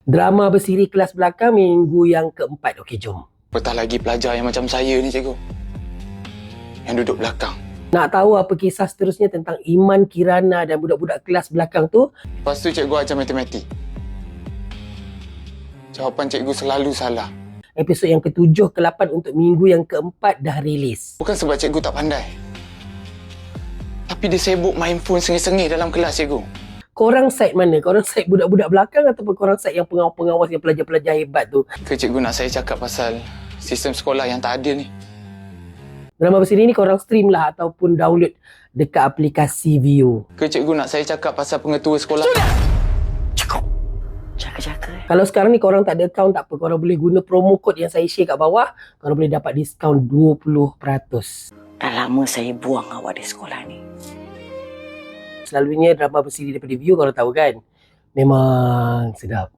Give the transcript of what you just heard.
Drama bersiri kelas belakang minggu yang keempat. Okey, jom. Betah lagi pelajar yang macam saya ni, cikgu. Yang duduk belakang. Nak tahu apa kisah seterusnya tentang Iman, Kirana dan budak-budak kelas belakang tu? Lepas tu cikgu ajar matematik. Jawapan cikgu selalu salah. Episod yang ke-7, ke-8 untuk minggu yang keempat dah rilis. Bukan sebab cikgu tak pandai. Tapi dia sibuk main phone sengih-sengih dalam kelas, cikgu. Korang side mana? Korang side budak-budak belakang ataupun korang side yang pengawas-pengawas yang pelajar-pelajar hebat tu? Ke cikgu nak saya cakap pasal sistem sekolah yang tak adil ni? Drama bersiri ni korang stream lah ataupun download dekat aplikasi View. Ke cikgu nak saya cakap pasal pengetua sekolah? Sudah! Cukup! Jaga-jaga. Kalau sekarang ni korang tak ada account, tak apa. Korang boleh guna promo code yang saya share kat bawah. Korang boleh dapat diskaun 20%. Dah lama saya buang awak di sekolah ni. Selalunya drama bersiri daripada View, korang tahu kan? Memang sedap.